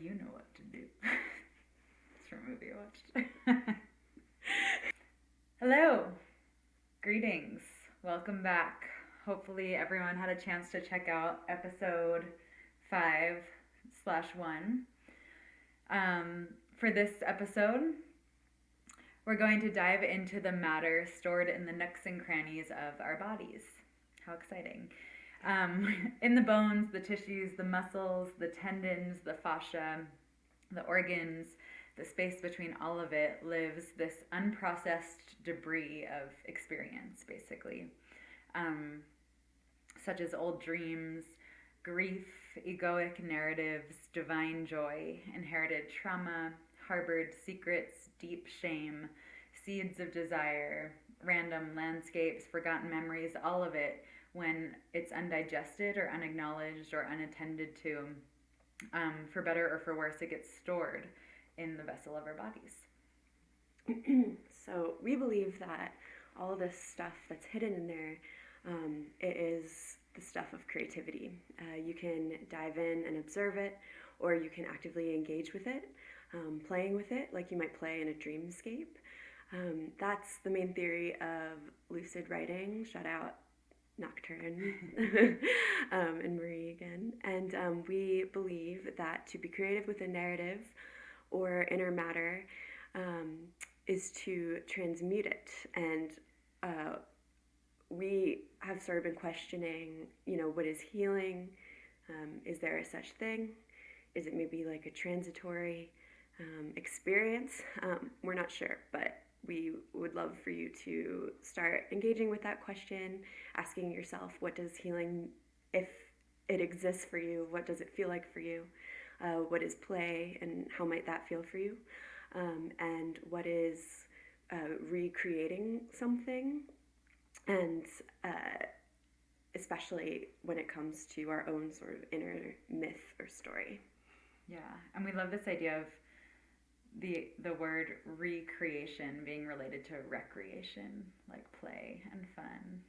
You know what to do. It's from a movie I watched. Hello. Greetings. Welcome back. Hopefully everyone had a chance to check out episode 5/1. For this episode, we're going to dive into the matter stored in the nooks and crannies of our bodies. How exciting. In the bones, the tissues, the muscles, the tendons, the fascia, the organs, the space between all of it lives this unprocessed debris of experience, basically. Such as old dreams, grief, egoic narratives, divine joy, inherited trauma, harbored secrets, deep shame, seeds of desire, random landscapes, forgotten memories, all of it, when it's undigested or unacknowledged or unattended to, for better or for worse, it gets stored in the vessel of our bodies. So we believe that all this stuff that's hidden in there, it is the stuff of creativity. You can dive in and observe it, or you can actively engage with it, playing with it like you might play in a dreamscape. That's the main theory of lucid writing. Shout out Nocturne and Marie again. And we believe that to be creative with a narrative or inner matter is to transmute it. And we have sort of been questioning, what is healing? Is there a such thing? Is it maybe like a transitory experience? We're not sure, but we would love for you to start engaging with that question, asking yourself, what does healing, if it exists for you, what does it feel like for you? What is play, and how might that feel for you? And what is recreating something? And especially when it comes to our own sort of inner myth or story. Yeah, and we love this idea of the word recreation being related to recreation, like play and fun.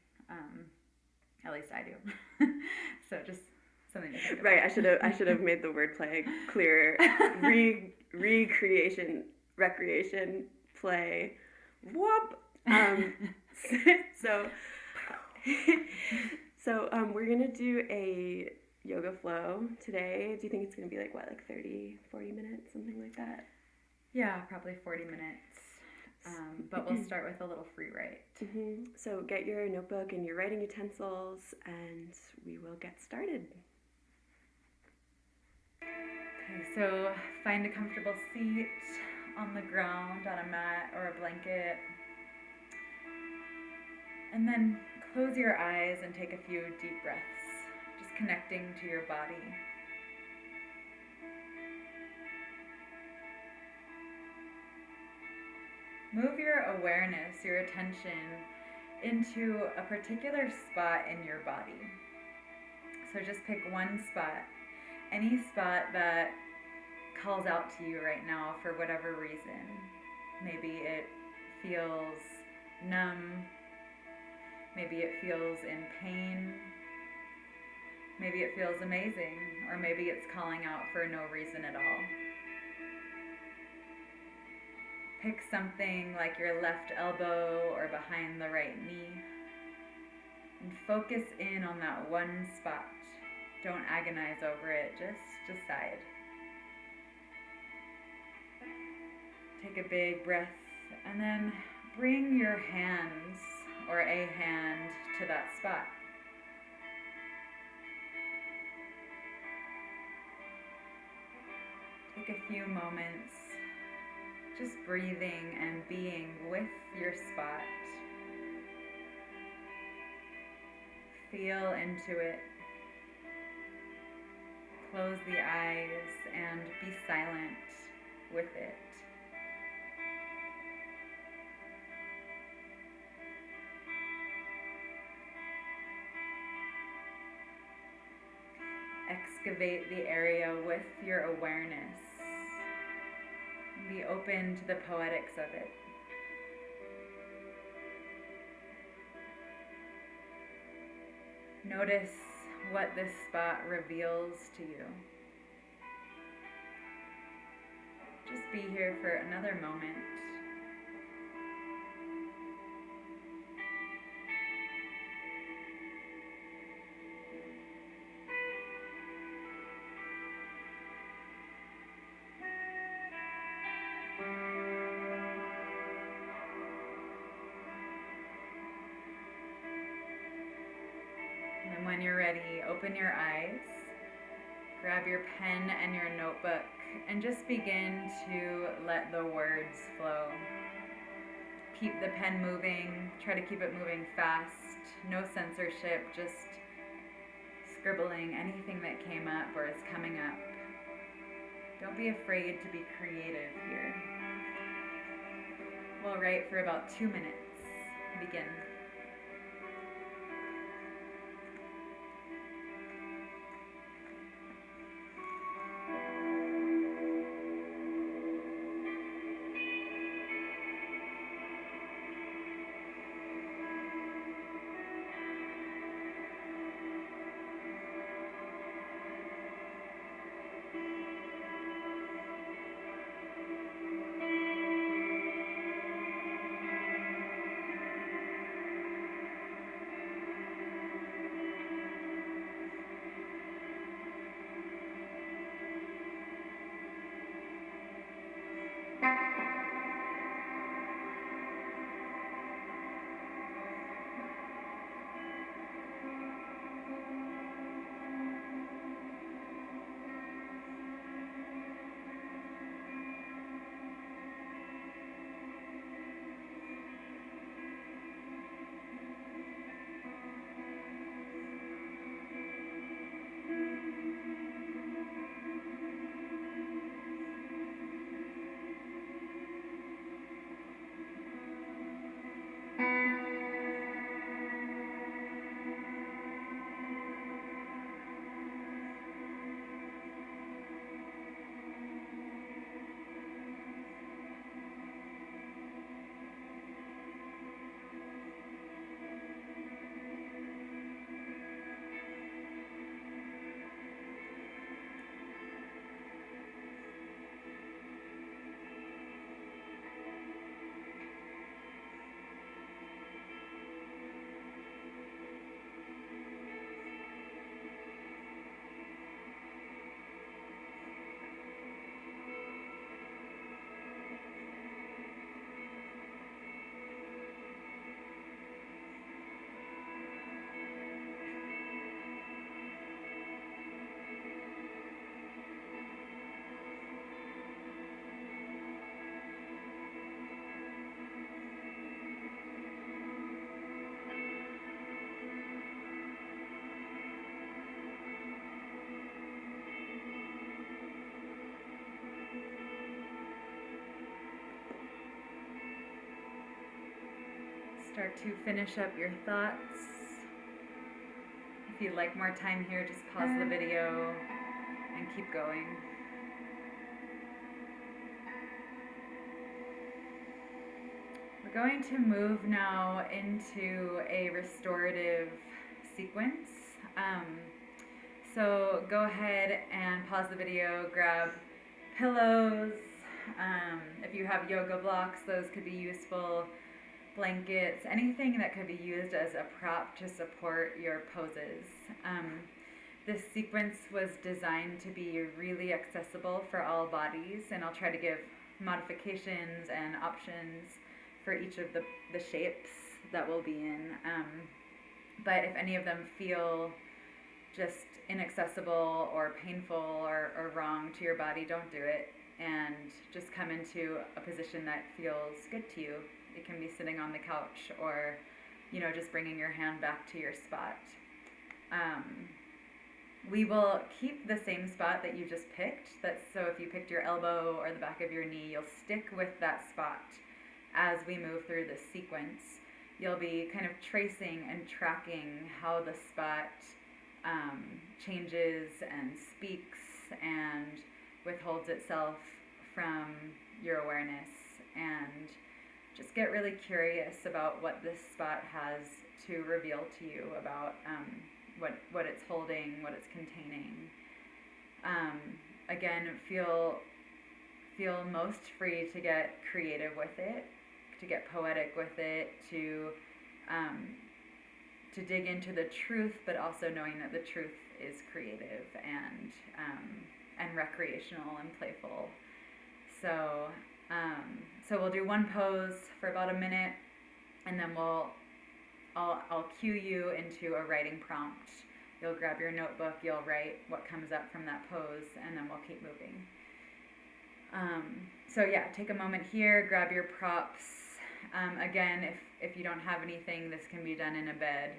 At least I do. So just something to think about. Right, I should have made the wordplay clearer. Recreation, recreation, play, whoop. So we're gonna do a yoga flow today. Do you think it's gonna be like 30, 40 minutes, something like that? Yeah, probably 40 minutes. But we'll start with a little free write. Mm-hmm. So get your notebook and your writing utensils, and we will get started. Okay, so find a comfortable seat on the ground, on a mat or a blanket. And then close your eyes and take a few deep breaths, just connecting to your body. Move your awareness, your attention, into a particular spot in your body. So just pick one spot, any spot that calls out to you right now for whatever reason. Maybe it feels numb, maybe it feels in pain, maybe it feels amazing, or maybe it's calling out for no reason at all. Pick something like your left elbow or behind the right knee and focus in on that one spot. Don't agonize over it, just decide. Take a big breath and then bring your hands or a hand to that spot. Take a few moments just breathing and being with your spot. Feel into it. Close the eyes and be silent with it. Excavate the area with your awareness. Be open to the poetics of it. Notice what this spot reveals to you. be here for another moment. And when you're ready, open your eyes, grab your pen and your notebook, and just begin to let the words flow. Keep the pen moving, try to keep it moving fast, no censorship, just scribbling anything that came up or is coming up. Don't be afraid to be creative here. We'll write for about 2 minutes. Begin. Start to finish up your thoughts. If you'd like more time here, just pause the video and keep going. We're going to move now into a restorative sequence. So go ahead and pause the video, grab pillows. If you have yoga blocks, those could be useful. Blankets, anything that could be used as a prop to support your poses. This sequence was designed to be really accessible for all bodies, and I'll try to give modifications and options for each of the shapes that we'll be in. But if any of them feel just inaccessible or painful or wrong to your body, don't do it, and just come into a position that feels good to you. It can be sitting on the couch or, just bringing your hand back to your spot. We will keep the same spot that you just picked. So if you picked your elbow or the back of your knee, you'll stick with that spot as we move through this sequence. You'll be kind of tracing and tracking how the spot changes and speaks and withholds itself from your awareness, and just get really curious about what this spot has to reveal to you about what it's holding, what it's containing. Again, feel feel most free to get creative with it, to get poetic with it, to dig into the truth, but also knowing that the truth is creative and recreational and playful. So we'll do one pose for about a minute, and then I'll cue you into a writing prompt. You'll grab your notebook, you'll write what comes up from that pose, and then we'll keep moving. So yeah, take a moment here, grab your props. Again, if you don't have anything, this can be done in a bed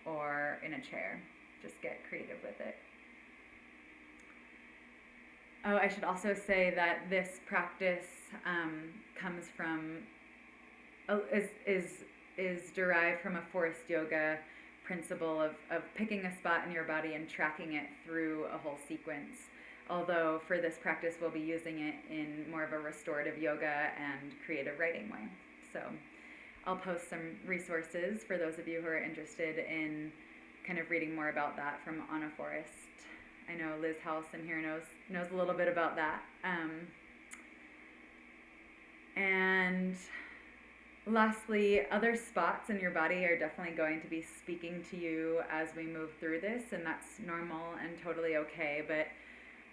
or in a chair. Just get creative with it. Oh, I should also say that this practice comes from, is derived from a forest yoga principle of picking a spot in your body and tracking it through a whole sequence. Although for this practice, we'll be using it in more of a restorative yoga and creative writing way. So I'll post some resources for those of you who are interested in kind of reading more about that from On a Forest. I know Liz House in here knows a little bit about that. And lastly, other spots in your body are definitely going to be speaking to you as we move through this, and that's normal and totally okay, but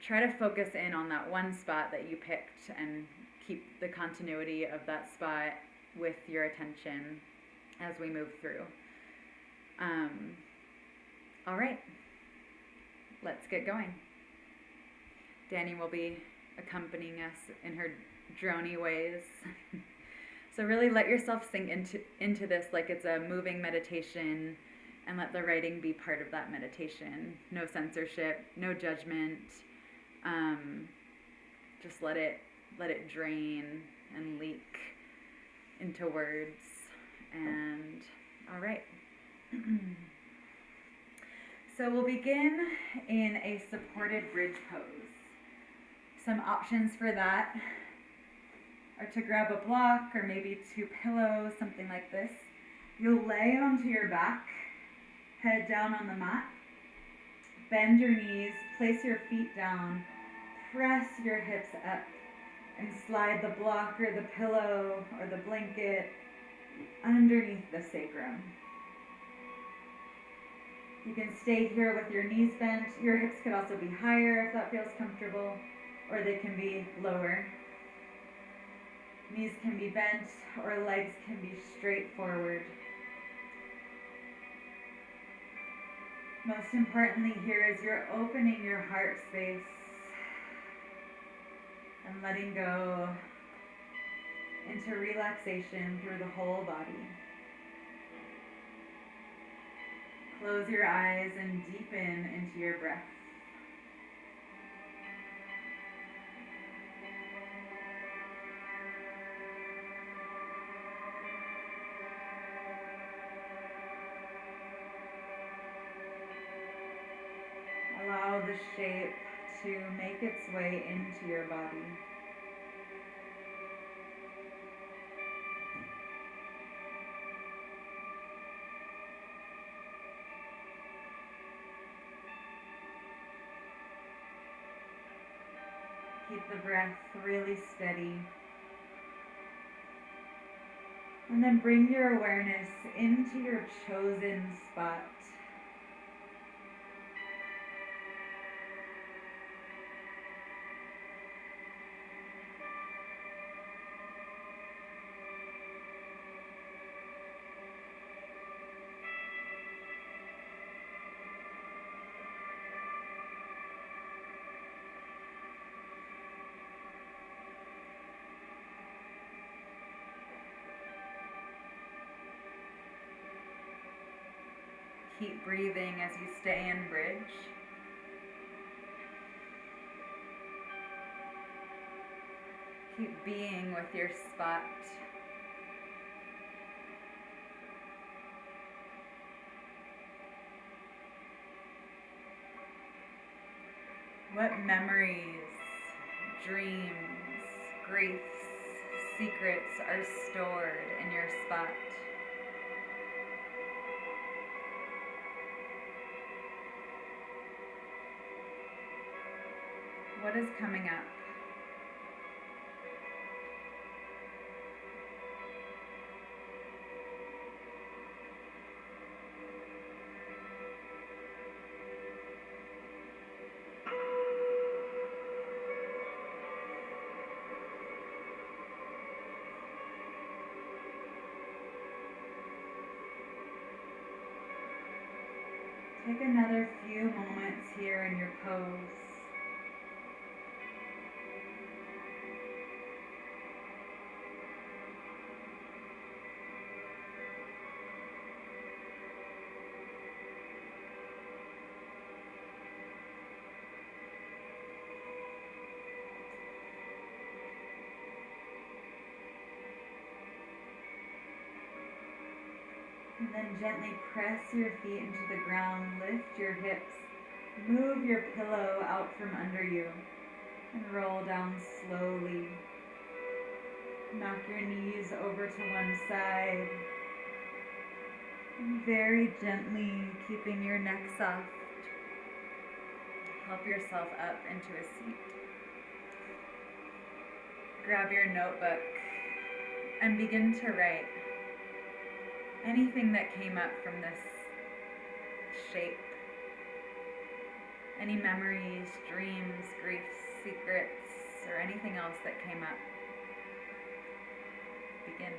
try to focus in on that one spot that you picked and keep the continuity of that spot with your attention as we move through. All right, let's get going. Dani will be accompanying us in her droney ways. So really let yourself sink into this like it's a moving meditation, and let the writing be part of that meditation. No censorship, no judgment. Just let it drain and leak into words. And all right. So we'll begin in a supported bridge pose. Some options for that are to grab a block or maybe two pillows, something like this. You'll lay onto your back, head down on the mat. Bend your knees, place your feet down, press your hips up, and slide the block or the pillow or the blanket underneath the sacrum. You can stay here with your knees bent. Your hips could also be higher if that feels comfortable, or they can be lower. Knees can be bent or legs can be straight forward. Most importantly here is you're opening your heart space and letting go into relaxation through the whole body. Close your eyes and deepen into your breath. Allow the shape to make its way into your body. Keep the breath really steady. And then bring your awareness into your chosen spot. Keep breathing as you stay in bridge. Keep being with your spot. What memories, dreams, griefs, secrets are stored in your spot? What is coming up? Take another few moments here in your pose. And then gently press your feet into the ground, lift your hips, move your pillow out from under you, and roll down slowly. Knock your knees over to one side, and very gently, keeping your neck soft, help yourself up into a seat. Grab your notebook and begin to write anything that came up from this shape. Any memories, dreams, griefs, secrets, or anything else that came up. Begin.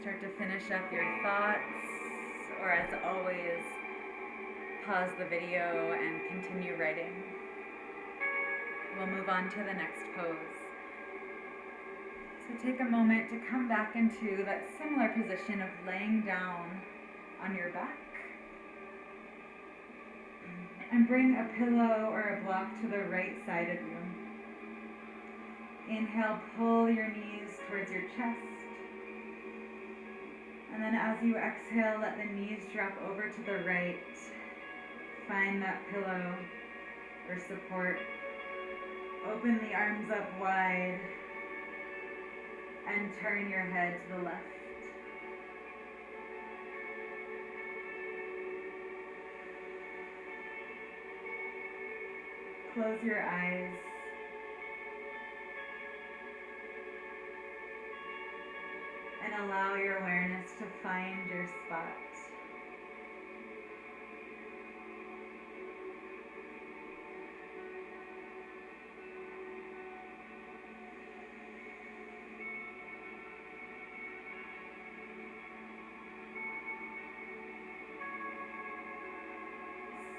Start to finish up your thoughts, or as always, pause the video and continue writing. We'll move on to the next pose. So take a moment to come back into that similar position of laying down on your back. And bring a pillow or a block to the right side of you. Inhale, pull your knees towards your chest. And then as you exhale, let the knees drop over to the right. Find that pillow or support. Open the arms up wide and turn your head to the left. Close your eyes. And allow your awareness to find your spot.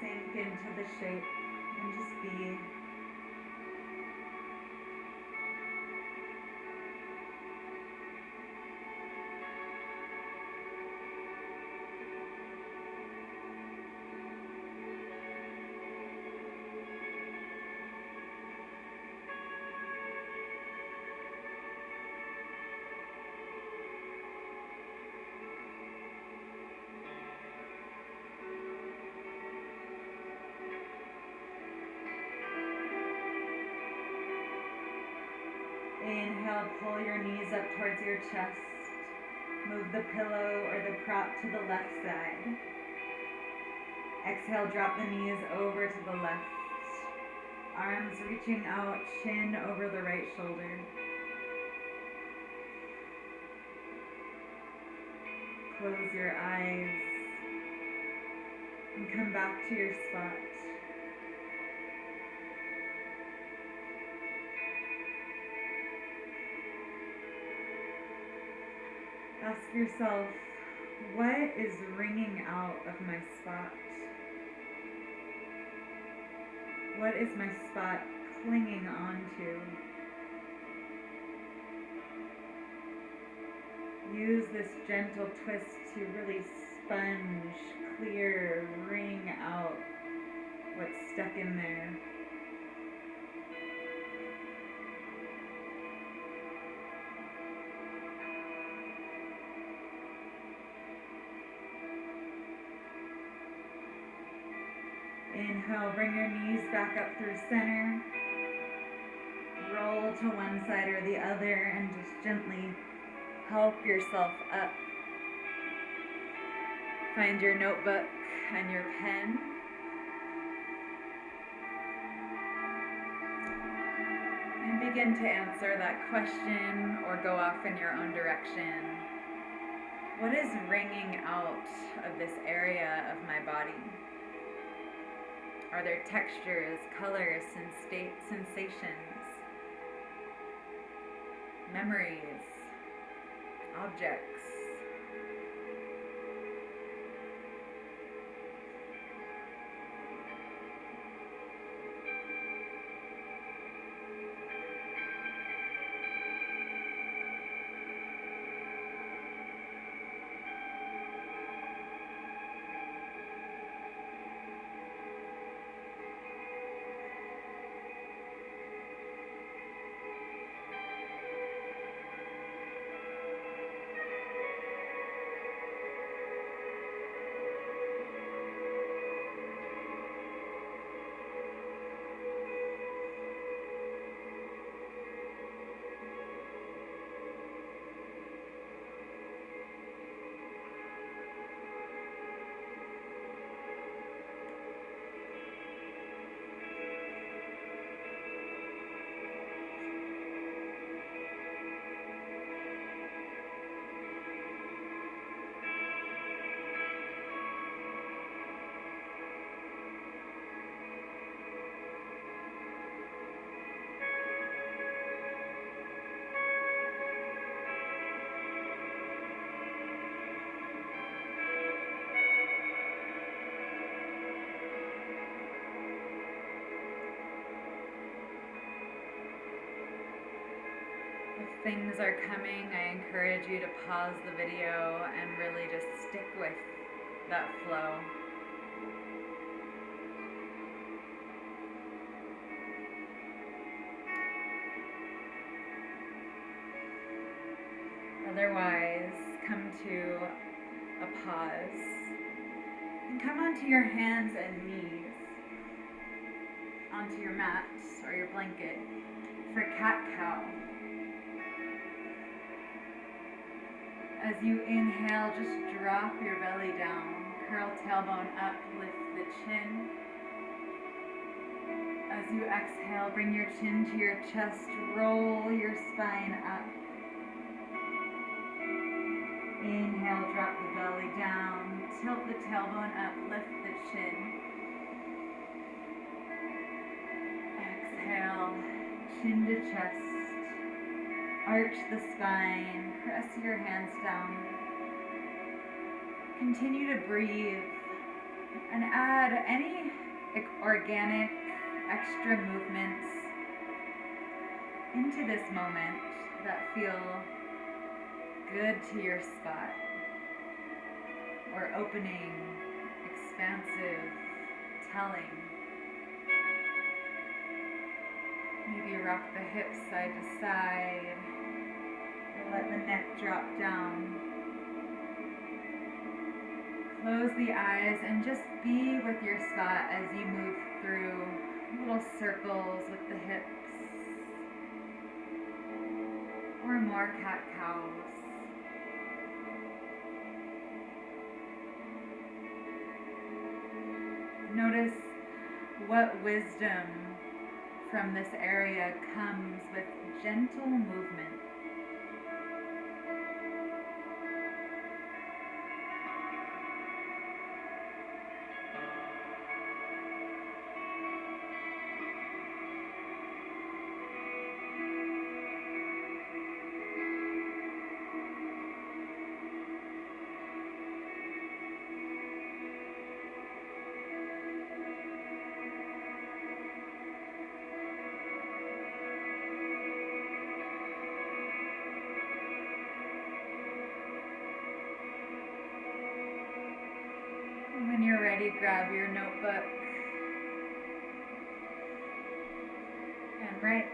Sink into the shape and just be. Inhale, pull your knees up towards your chest. Move the pillow or the prop to the left side. Exhale, drop the knees over to the left. Arms reaching out, chin over the right shoulder. Close your eyes and come back to your spot. Ask yourself, what is ringing out of my spot? What is my spot clinging onto? Use this gentle twist to really sponge, clear, wring out what's stuck in there. Inhale, bring your knees back up through center. Roll to one side or the other and just gently help yourself up. Find your notebook and your pen. And begin to answer that question or go off in your own direction. What is ringing out of this area of my body? Are there textures, colors, sensations, memories, objects? If things are coming, I encourage you to pause the video and really just stick with that flow. Otherwise, come to a pause and come onto your hands and knees, onto your mat or your blanket for cat-cow. As you inhale, just drop your belly down, curl tailbone up, lift the chin. As you exhale, bring your chin to your chest, roll your spine up. Inhale, drop the belly down, tilt the tailbone up, lift the chin. Exhale, chin to chest. Arch the spine, press your hands down. Continue to breathe and add any organic extra movements into this moment that feel good to your spot, or opening, expansive, telling. Maybe rock the hips side to side. Let the neck drop down. Close the eyes and just be with your spot as you move through little circles with the hips. Or more cat-cows. Notice what wisdom from this area comes with gentle movement. ready, grab your notebook and write.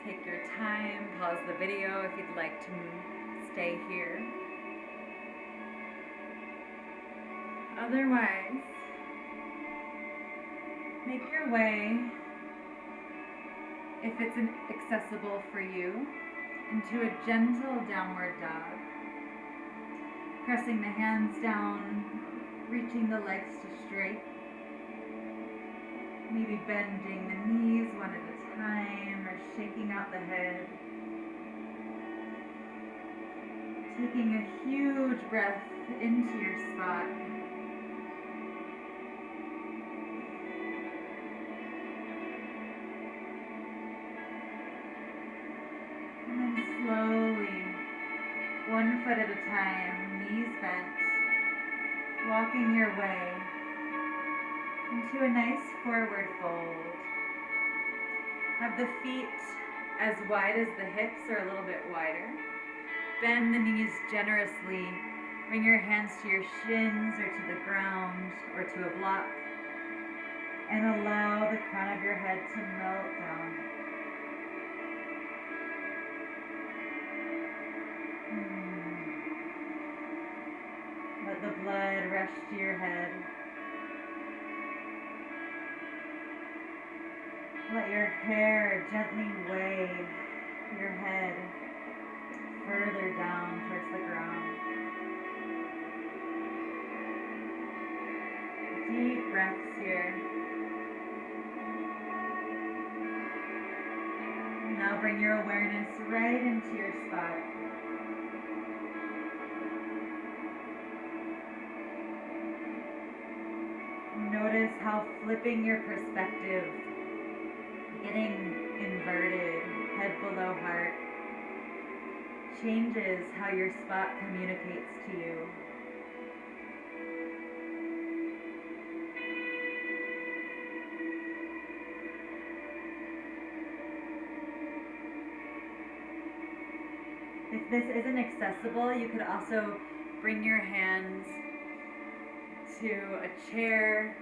Take your time, pause the video if you'd like to stay here. Otherwise, make your way, if it's accessible for you, into a gentle downward dog. Pressing the hands down, reaching the legs to straight. Maybe bending the knees one at a time, or shaking out the head. Taking a huge breath into your spot. And then slowly, one foot at a time, knees bent, walking your way into a nice forward fold. Have the feet as wide as the hips or a little bit wider. Bend the knees generously. Bring your hands to your shins or to the ground or to a block. And allow the crown of your head to melt down. Let the blood rush to your head. Let your hair gently wave your head further down towards the ground. Deep breaths here. Now bring your awareness right into your spot. Notice how flipping your perspective, getting inverted, head below heart, changes how your spot communicates to you. If this isn't accessible, you could also bring your hands to a chair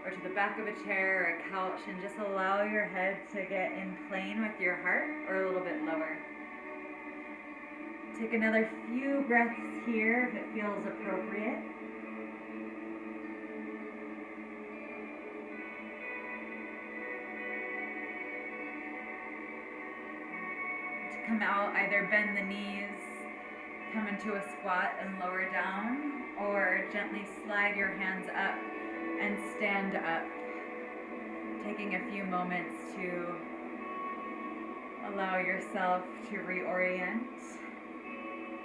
or to the back of a chair or a couch and just allow your head to get in plane with your heart or a little bit lower. Take another few breaths here if it feels appropriate. To come out, either bend the knees, come into a squat and lower down, or gently slide your hands up and stand up, taking a few moments to allow yourself to reorient,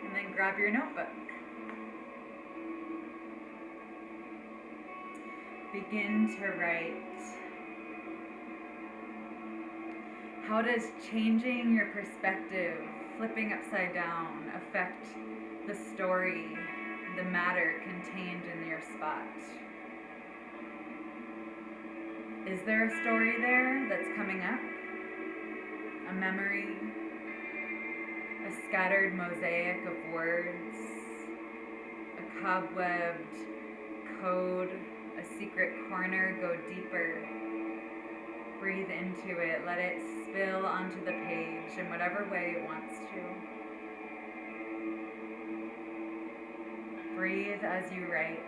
and then grab your notebook. Begin to write. How does changing your perspective, flipping upside down, affect the story the matter contained in your spot. Is there a story there that's coming up? A memory? A scattered mosaic of words? A cobwebbed code? A secret corner? Go deeper. Breathe into it. Let it spill onto the page in whatever way it wants to. Breathe as you write.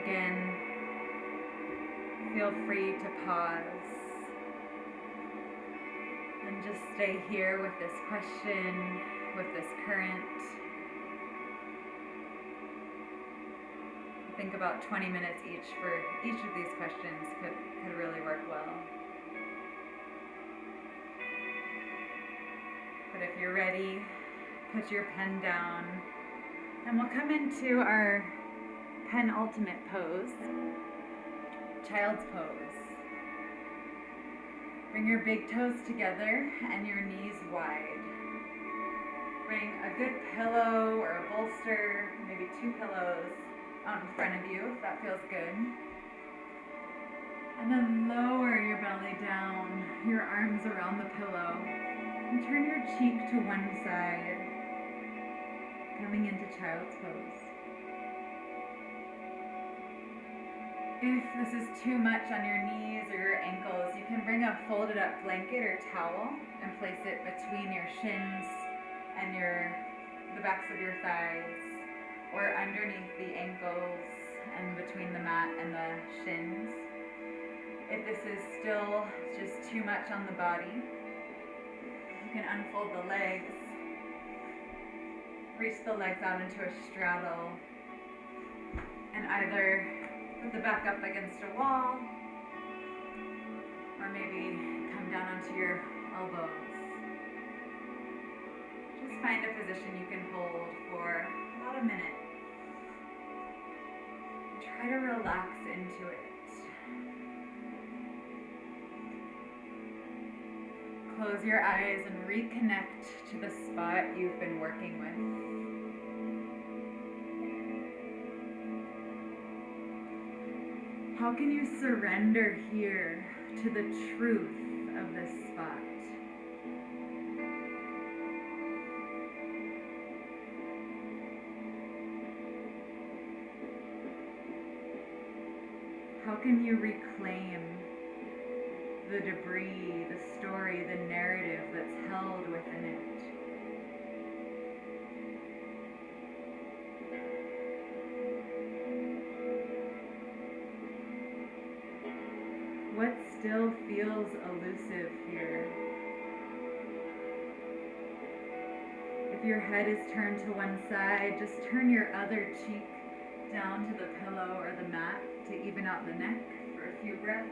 Again, feel free to pause and just stay here with this question, with this current. I think about 20 minutes each for each of these questions could really work well. But if you're ready, put your pen down and we'll come into our penultimate pose, child's pose. Bring your big toes together and your knees wide. Bring a good pillow or a bolster, maybe 2 pillows out in front of you if that feels good. And then lower your belly down, your arms around the pillow, and turn your cheek to one side, coming into child's pose. If this is too much on your knees or your ankles, you can bring a folded up blanket or towel and place it between your shins and the backs of your thighs, or underneath the ankles and between the mat and the shins. If this is still just too much on the body, you can unfold the legs, reach the legs out into a straddle, and either put the back up against a wall, or maybe come down onto your elbows. Just find a position you can hold for about a minute. Try to relax into it. Close your eyes and reconnect to the spot you've been working with. How can you surrender here to the truth of this spot? How can you reclaim the debris, the story, the narrative that's held within it? What still feels elusive here? If your head is turned to one side, just turn your other cheek down to the pillow or the mat to even out the neck for a few breaths.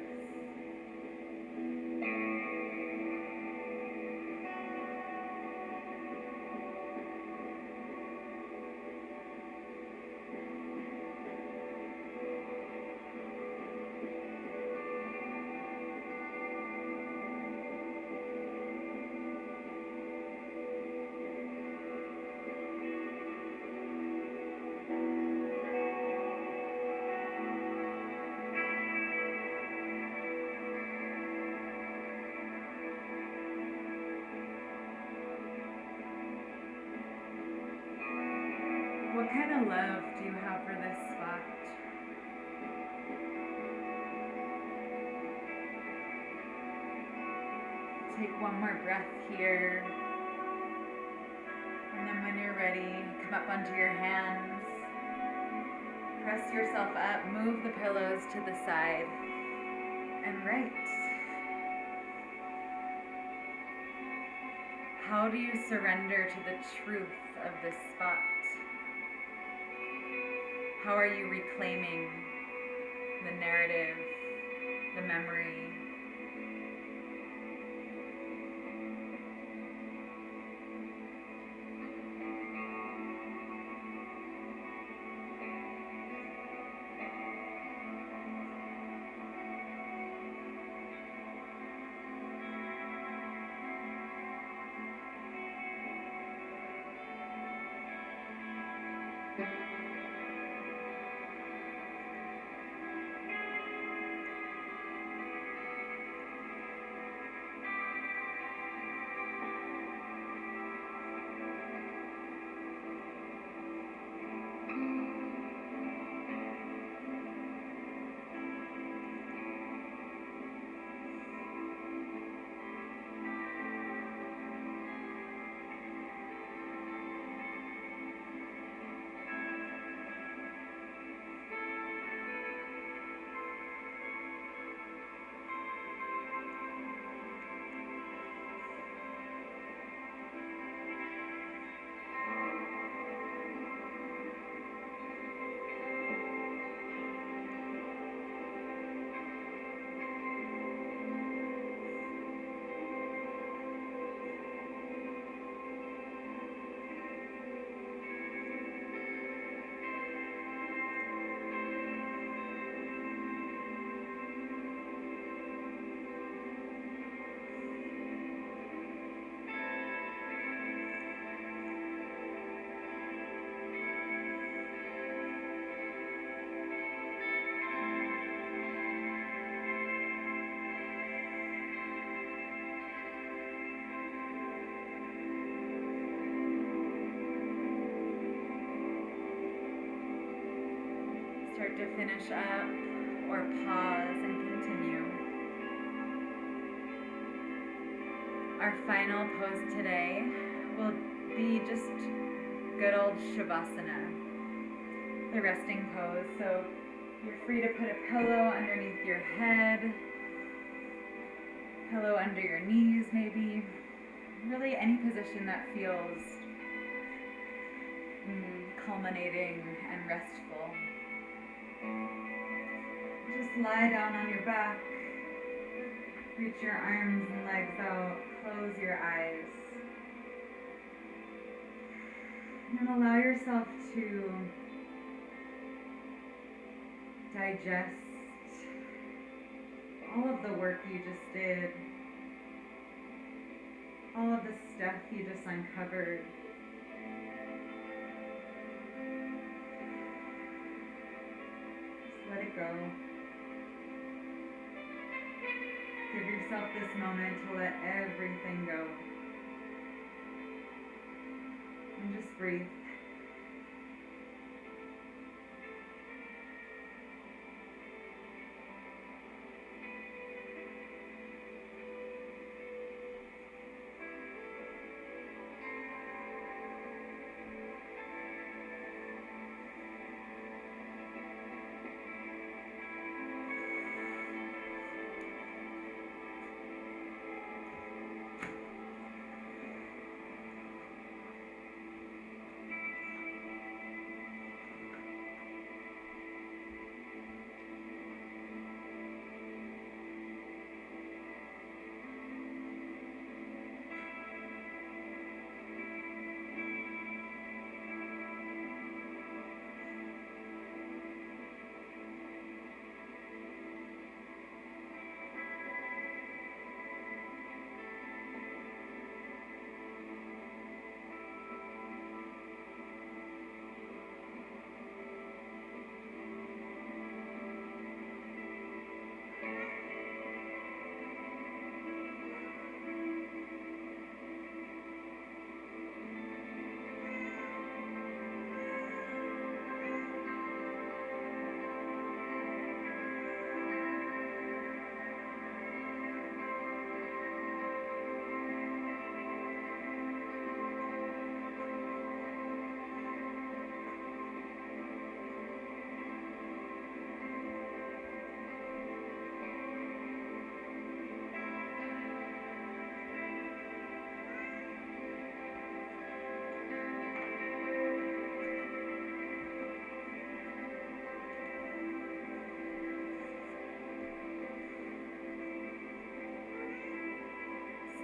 love do you have for this spot? Take one more breath here. And then when you're ready, come up onto your hands. Press yourself up, move the pillows to the side, and right. How do you surrender to the truth of this spot? How are you reclaiming the narrative, the memory? Start to finish up or pause and continue. Our final pose today will be just good old Shavasana, the resting pose. So you're free to put a pillow underneath your head, pillow under your knees maybe, really any position that feels culminating and restful. Just lie down on your back, reach your arms and legs out, close your eyes, and allow yourself to digest all of the work you just did, all of the stuff you just uncovered. Just let it go. Give yourself this moment to let everything go. And just breathe.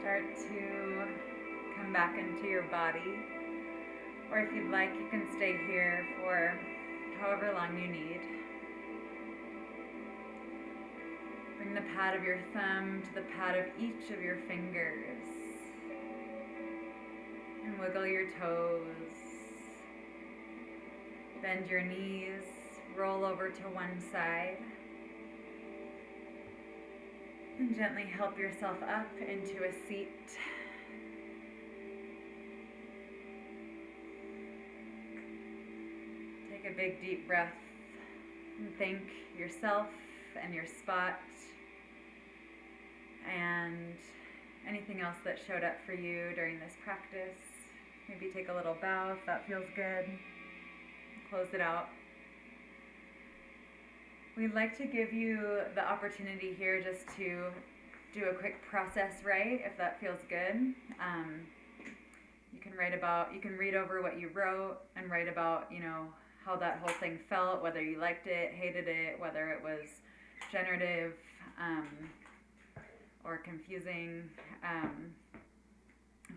start to come back into your body. Or if you'd like, you can stay here for however long you need. Bring the pad of your thumb to the pad of each of your fingers. And wiggle your toes. Bend your knees, roll over to one side. And gently help yourself up into a seat. Take a big deep breath and thank yourself and your spot and anything else that showed up for you during this practice. Maybe take a little bow if that feels good. Close it out. We'd like to give you the opportunity here just to do a quick process write, if that feels good. You can read over what you wrote and write about, how that whole thing felt, whether you liked it, hated it, whether it was generative or confusing.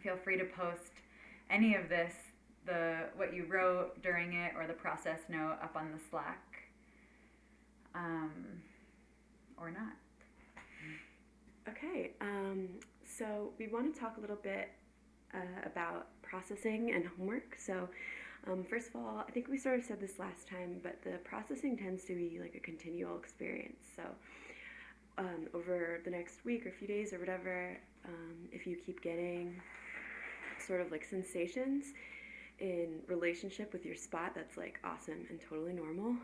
Feel free to post any of this, what you wrote during it or the process note up on the Slack. Or not. Okay, so we want to talk a little bit about processing and homework. So first of all, I think we sort of said this last time, but the processing tends to be like a continual experience. So over the next week or few days or whatever, if you keep getting sort of like sensations in relationship with your spot, that's like awesome and totally normal.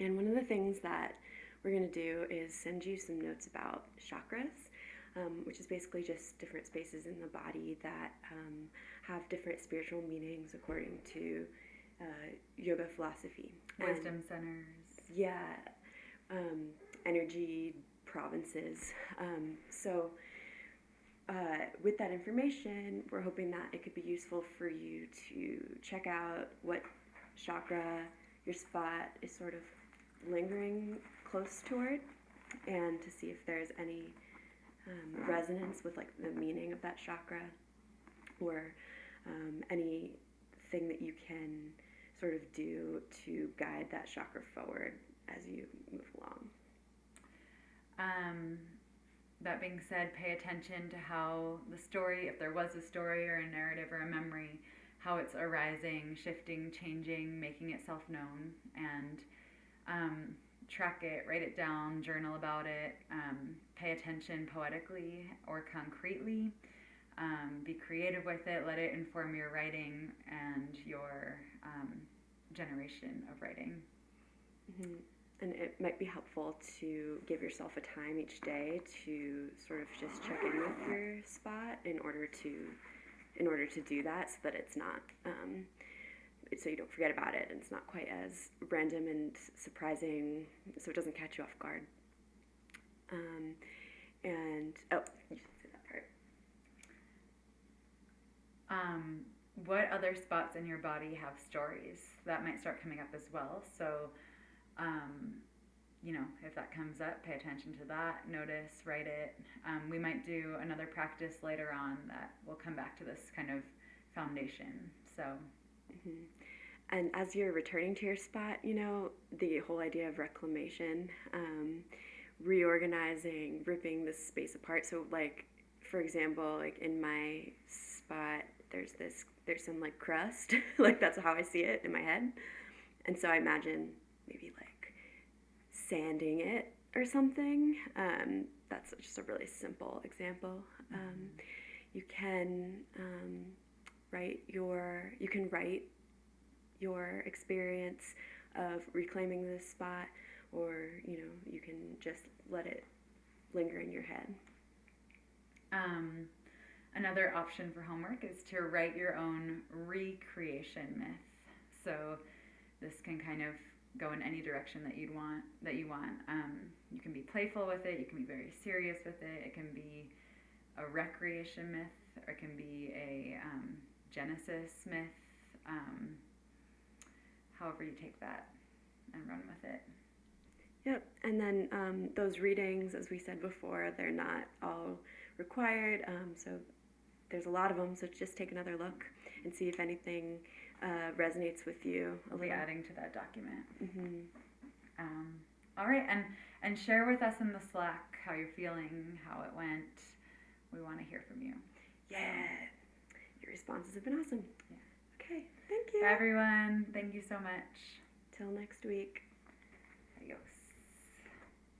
And one of the things that we're going to do is send you some notes about chakras, which is basically just different spaces in the body that have different spiritual meanings according to yoga philosophy. Wisdom centers. Yeah, energy provinces. So with that information, we're hoping that it could be useful for you to check out what chakra your spot is sort of lingering close toward, and to see if there's any resonance with like the meaning of that chakra, or anything that you can sort of do to guide that chakra forward as you move along. That being said, pay attention to how the story, if there was a story or a narrative or a memory, how it's arising, shifting, changing, making itself known, and track it, write it down, journal about it, pay attention poetically or concretely, be creative with it, let it inform your writing and your generation of writing. Mm-hmm. And it might be helpful to give yourself a time each day to sort of just check in with your spot in order to do that, so that it's not so you don't forget about it and it's not quite as random and surprising, so it doesn't catch you off guard. And you should say that part. What other spots in your body have stories? That might start coming up as well. So if that comes up, pay attention to that, notice, write it. We might do another practice later on that will come back to this kind of foundation. So. Mm-hmm. And as you're returning to your spot, the whole idea of reclamation, reorganizing, ripping this space apart. So like, for example, like in my spot, there's some like crust, like that's how I see it in my head. And so I imagine maybe like sanding it or something. That's just a really simple example. You can write your experience of reclaiming this spot, or you can just let it linger in your head. Another option for homework is to write your own recreation myth. So this can kind of go in any direction that you want. You can be playful with it, you can be very serious with it. It can be a recreation myth, or it can be a Genesis myth. However you take that and run with it. Yep, and then those readings, as we said before, they're not all required. So there's a lot of them, so just take another look and see if anything resonates with you. We'll be adding to that document. Mm-hmm. All right, and share with us in the Slack how you're feeling, how it went. We want to hear from you. Yeah. Your responses have been awesome. Yeah. Okay, thank you. Bye, everyone. Thank you so much. Till next week.